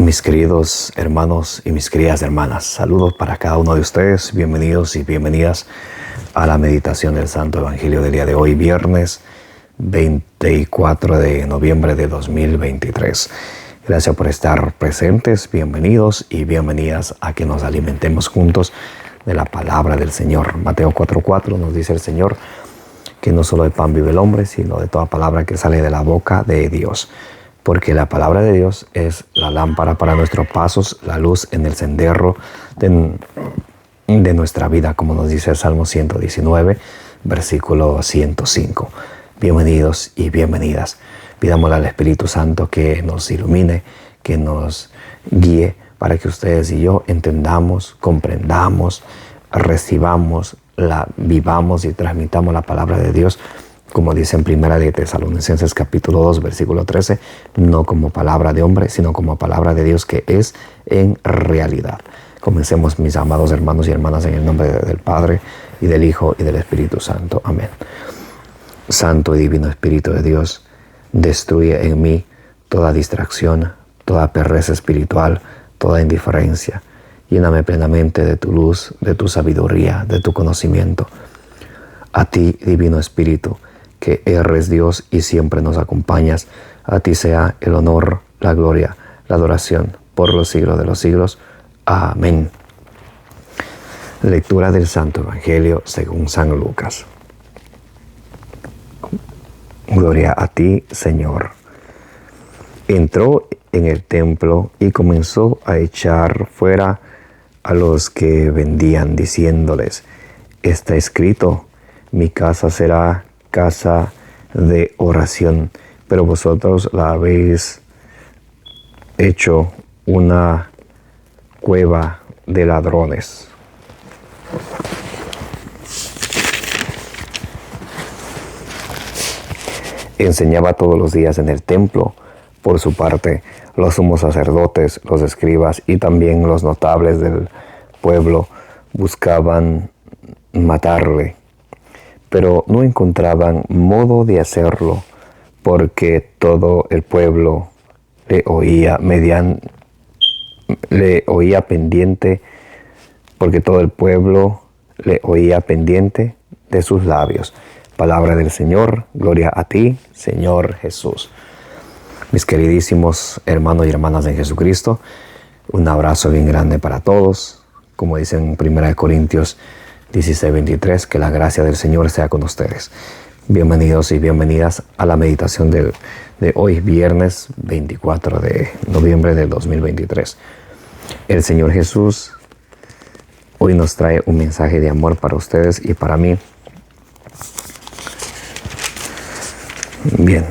Mis queridos hermanos y mis queridas hermanas, saludos para cada uno de ustedes, bienvenidos y bienvenidas a la meditación del Santo Evangelio del día de hoy, viernes 24 de noviembre de 2023. Gracias por estar presentes, bienvenidos y bienvenidas a que nos alimentemos juntos de la palabra del Señor. Mateo 4:4 nos dice el Señor que no solo de pan vive el hombre, sino de toda palabra que sale de la boca de Dios. Porque la palabra de Dios es la lámpara para nuestros pasos, la luz en el sendero de nuestra vida, como nos dice el Salmo 119, versículo 105. Bienvenidos y bienvenidas. Pidámosle al Espíritu Santo que nos ilumine, que nos guíe, para que ustedes y yo entendamos, comprendamos, recibamos, vivamos y transmitamos la palabra de Dios, como dice en Primera de Tesalonicenses capítulo 2, versículo 13, no como palabra de hombre, sino como palabra de Dios que es en realidad. Comencemos, mis amados hermanos y hermanas, en el nombre del Padre, y del Hijo, y del Espíritu Santo. Amén. Santo y divino Espíritu de Dios, destruye en mí toda distracción, toda pereza espiritual, toda indiferencia. Lléname plenamente de tu luz, de tu sabiduría, de tu conocimiento. A ti, divino Espíritu, que eres Dios y siempre nos acompañas, a ti sea el honor, la gloria, la adoración por los siglos de los siglos. Amén. Lectura del Santo Evangelio según San Lucas. Gloria a ti, Señor. Entró en el templo y comenzó a echar fuera a los que vendían, diciéndoles: está escrito, mi casa será casa de oración, pero vosotros la habéis hecho una cueva de ladrones. Enseñaba todos los días en el templo. Por su parte, los sumos sacerdotes, los escribas y también los notables del pueblo buscaban matarle, pero no encontraban modo de hacerlo, porque todo el pueblo le oía pendiente de sus labios. Palabra del Señor, gloria a ti, Señor Jesús. Mis queridísimos hermanos y hermanas en Jesucristo, un abrazo bien grande para todos. Como dice en 1 Corintios 16:23, que la gracia del Señor sea con ustedes. Bienvenidos y bienvenidas a la meditación de hoy, viernes 24 de noviembre del 2023. El Señor Jesús hoy nos trae un mensaje de amor para ustedes y para mí. Bien.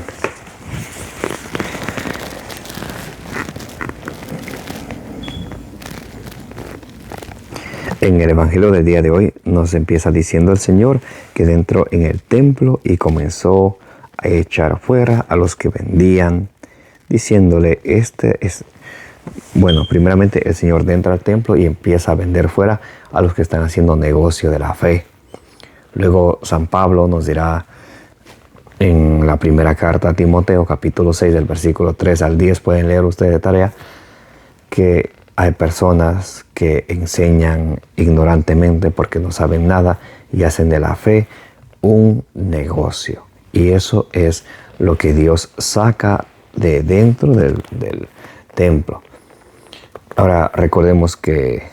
En el Evangelio del día de hoy nos empieza diciendo el Señor que entró en el templo y comenzó a echar fuera a los que vendían, diciéndole, primeramente el Señor entra al templo y empieza a vender fuera a los que están haciendo negocio de la fe. Luego San Pablo nos dirá en la primera carta a Timoteo, capítulo 6, del versículo 3 al 10, pueden leer ustedes de tarea, que hay personas que enseñan ignorantemente porque no saben nada y hacen de la fe un negocio. Y eso es lo que Dios saca de dentro del templo. Ahora recordemos que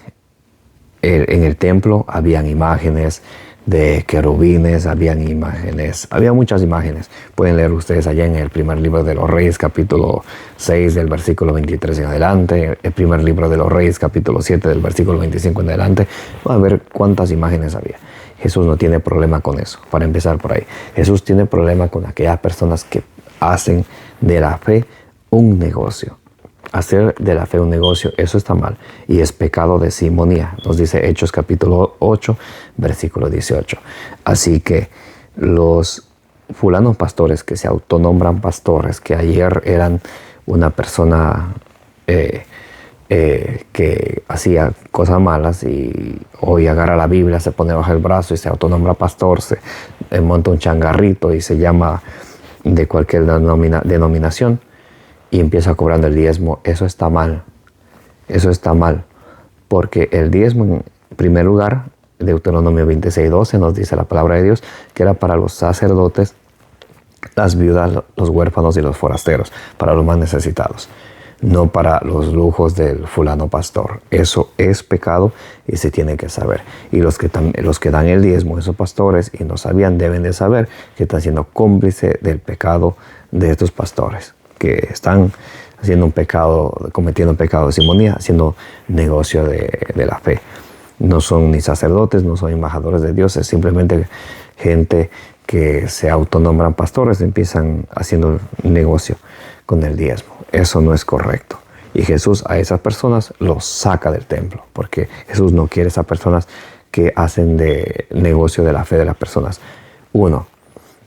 en el templo habían imágenes de querubines, había muchas imágenes. Pueden leer ustedes allá en el primer libro de los Reyes, capítulo 6, del versículo 23 en adelante, el primer libro de los Reyes, capítulo 7, del versículo 25 en adelante. Van a ver cuántas imágenes había. Jesús no tiene problema con eso, para empezar por ahí. Jesús tiene problema con aquellas personas que hacen de la fe un negocio. Hacer de la fe un negocio, eso está mal y es pecado de simonía. Nos dice Hechos capítulo 8, versículo 18. Así que los fulanos pastores que se autonombran pastores, que ayer eran una persona que hacía cosas malas y hoy agarra la Biblia, se pone bajo el brazo y se autonombra pastor, se monta un changarrito y se llama de cualquier denominación y empieza cobrando el diezmo, eso está mal. Eso está mal, porque el diezmo, en primer lugar, Deuteronomio 26:12 nos dice la palabra de Dios, que era para los sacerdotes, las viudas, los huérfanos y los forasteros, para los más necesitados, no para los lujos del fulano pastor. Eso es pecado y se tiene que saber. Y los que dan el diezmo, esos pastores, y no sabían, deben de saber que están siendo cómplice del pecado de estos pastores, que están haciendo un pecado, cometiendo un pecado de simonía, haciendo negocio de la fe. No son ni sacerdotes, no son embajadores de Dios, es simplemente gente que se autonombran pastores, empiezan haciendo negocio con el diezmo. Eso no es correcto. Y Jesús a esas personas los saca del templo, porque Jesús no quiere esas personas que hacen de negocio de la fe de las personas.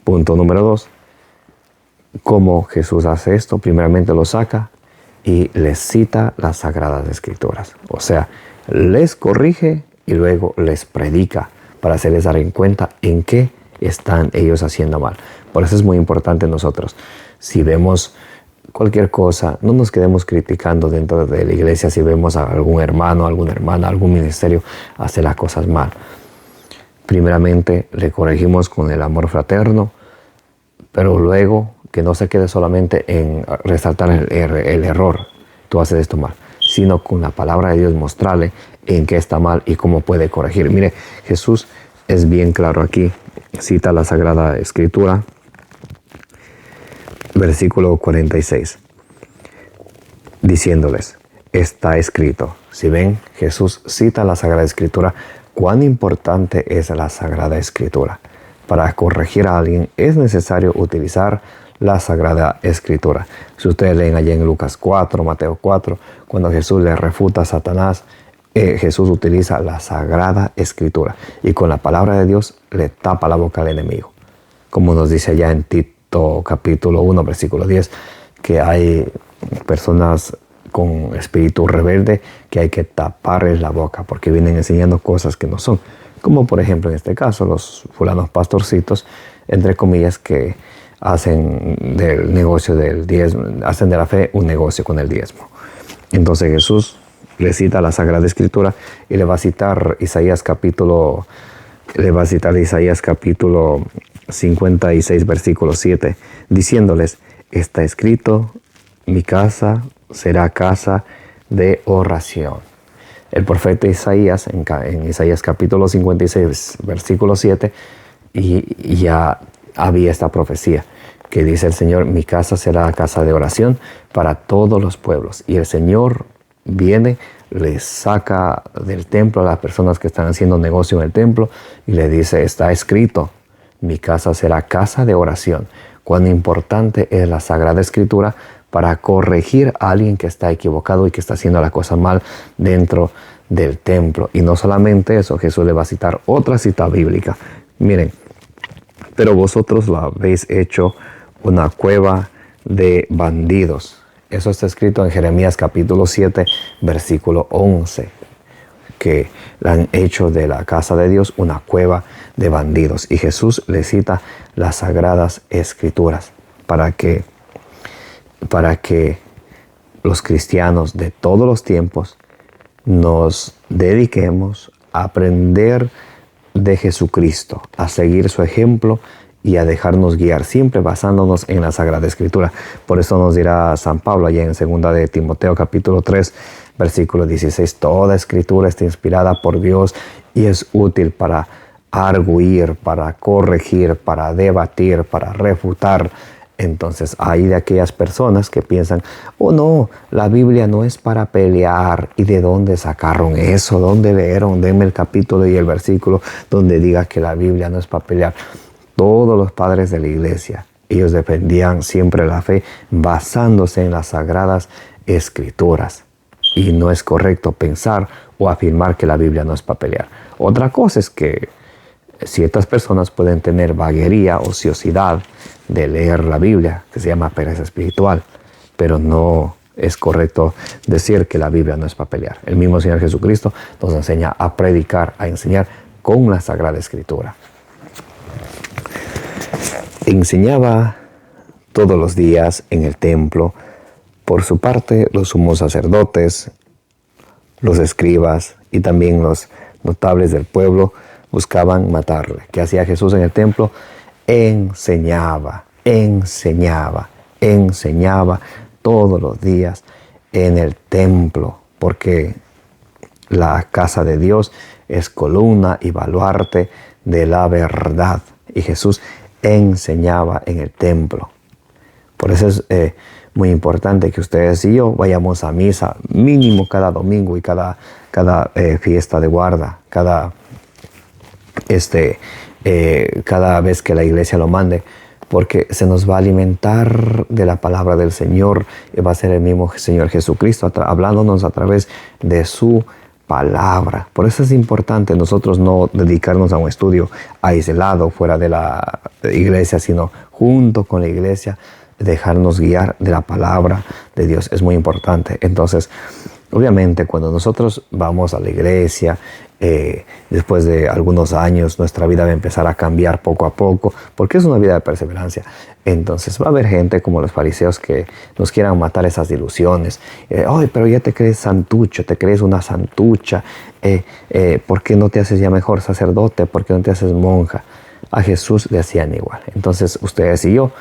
Punto número 2. ¿Cómo Jesús hace esto? Primeramente los saca y les cita las Sagradas Escrituras. O sea, les corrige y luego les predica para hacerles dar en cuenta en qué están ellos haciendo mal. Por eso es muy importante nosotros, si vemos cualquier cosa, no nos quedemos criticando dentro de la iglesia si vemos a algún hermano, alguna hermana, algún ministerio hacer las cosas mal. Primeramente le corregimos con el amor fraterno, pero luego que no se quede solamente en resaltar el error, tú haces esto mal, sino con la palabra de Dios mostrarle en qué está mal y cómo puede corregir. Mire, Jesús es bien claro aquí, cita la Sagrada Escritura, versículo 46, diciéndoles, está escrito. Si ven, Jesús cita la Sagrada Escritura. ¿Cuán importante es la Sagrada Escritura? Para corregir a alguien es necesario utilizar la Sagrada Escritura. Si ustedes leen allá en Lucas 4, Mateo 4, cuando Jesús le refuta a Satanás, Jesús utiliza la Sagrada Escritura y con la palabra de Dios le tapa la boca al enemigo. Como nos dice allá en Tito capítulo 1, versículo 10, que hay personas con espíritu rebelde que hay que taparles la boca porque vienen enseñando cosas que no son. Como por ejemplo en este caso los fulanos pastorcitos, entre comillas, que hacen del negocio del diezmo, hacen de la fe un negocio con el diezmo. Entonces Jesús le cita la Sagrada Escritura y le va a citar Isaías capítulo 56, versículo 7, diciéndoles, está escrito, mi casa será casa de oración. El profeta Isaías, en Isaías capítulo 56, versículo 7, y ya había esta profecía que dice el Señor, mi casa será casa de oración para todos los pueblos. Y el Señor viene, les saca del templo a las personas que están haciendo negocio en el templo y le dice, está escrito, mi casa será casa de oración. Cuán importante es la Sagrada Escritura para corregir a alguien que está equivocado y que está haciendo la cosa mal dentro del templo. Y no solamente eso, Jesús le va a citar otra cita bíblica. Miren, pero vosotros la habéis hecho una cueva de bandidos. Eso está escrito en Jeremías capítulo 7, versículo 11, que la han hecho de la casa de Dios una cueva de bandidos. Y Jesús le cita las Sagradas Escrituras para que los cristianos de todos los tiempos nos dediquemos a aprender de Jesucristo, a seguir su ejemplo y a dejarnos guiar, siempre basándonos en la Sagrada Escritura. Por eso nos dirá San Pablo allá en 2 de Timoteo capítulo 3, versículo 16, toda Escritura está inspirada por Dios y es útil para arguir, para corregir, para debatir, para refutar. Entonces hay de aquellas personas que piensan, oh no, la Biblia no es para pelear. ¿Y de dónde sacaron eso? ¿Dónde leyeron? Denme el capítulo y el versículo donde diga que la Biblia no es para pelear. Todos los padres de la iglesia, ellos defendían siempre la fe basándose en las Sagradas Escrituras. Y no es correcto pensar o afirmar que la Biblia no es para pelear. Otra cosa es que ciertas personas pueden tener vaguería, ociosidad de leer la Biblia, que se llama pereza espiritual, pero no es correcto decir que la Biblia no es para pelear. El mismo Señor Jesucristo nos enseña a predicar, a enseñar con la Sagrada Escritura. Enseñaba todos los días en el templo. Por su parte, los sumos sacerdotes, los escribas y también los notables del pueblo buscaban matarle. ¿Qué hacía Jesús en el templo? Enseñaba todos los días en el templo, porque la casa de Dios es columna y baluarte de la verdad. Y Jesús enseñaba en el templo. Por eso es muy importante que ustedes y yo vayamos a misa mínimo cada domingo y cada fiesta de guarda, cada vez que la iglesia lo mande, porque se nos va a alimentar de la palabra del Señor y va a ser el mismo Señor Jesucristo hablándonos a través de su palabra. Por eso es importante nosotros no dedicarnos a un estudio aislado fuera de la iglesia, sino junto con la iglesia, dejarnos guiar de la palabra de Dios. Es muy importante. Entonces, obviamente, cuando nosotros vamos a la iglesia, después de algunos años, nuestra vida va a empezar a cambiar poco a poco, porque es una vida de perseverancia. Entonces va a haber gente como los fariseos que nos quieran matar esas ilusiones. Ay, pero ya te crees santucho, te crees una santucha. ¿Por qué no te haces ya mejor sacerdote? ¿Por qué no te haces monja? A Jesús le hacían igual. Entonces ustedes y yo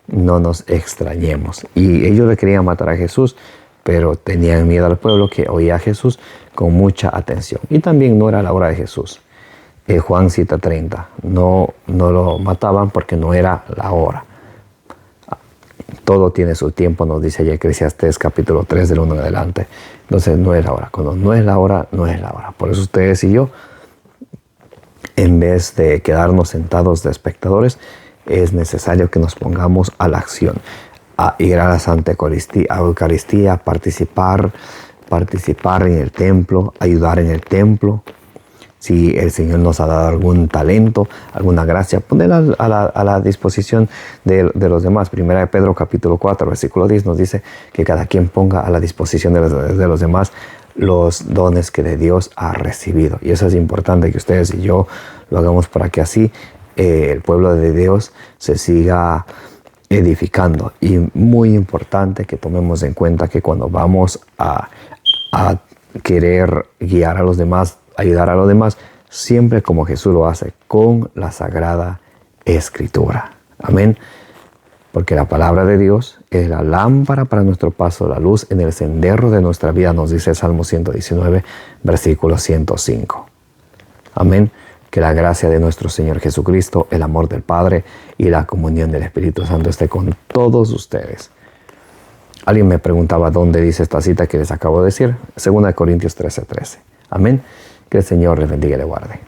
no nos extrañemos. Y ellos le querían matar a Jesús, pero tenían miedo al pueblo que oía a Jesús con mucha atención. Y también no era la hora de Jesús. Juan cita 30. No lo mataban porque no era la hora. Todo tiene su tiempo, nos dice ya Eclesiastés capítulo 3 del 1 en adelante. Entonces no es la hora. Cuando no es la hora, no es la hora. Por eso ustedes y yo, en vez de quedarnos sentados de espectadores, es necesario que nos pongamos a la acción, a ir a la Santa Eucaristía, participar en el templo, ayudar en el templo. Si el Señor nos ha dado algún talento, alguna gracia, ponerla a la disposición de los demás. Primera de Pedro capítulo 4, versículo 10 nos dice que cada quien ponga a la disposición de los demás los dones que de Dios ha recibido. Y eso es importante que ustedes y yo lo hagamos para que así el pueblo de Dios se siga edificando. Y muy importante que tomemos en cuenta que cuando vamos a querer guiar a los demás, ayudar a los demás, siempre como Jesús lo hace, con la Sagrada Escritura. Amén. Porque la palabra de Dios es la lámpara para nuestro paso, la luz en el sendero de nuestra vida, nos dice Salmo 119, versículo 105. Amén. Que la gracia de nuestro Señor Jesucristo, el amor del Padre y la comunión del Espíritu Santo esté con todos ustedes. Alguien me preguntaba dónde dice esta cita que les acabo de decir. 2 Corintios 13:13. Amén. Que el Señor les bendiga y les guarde.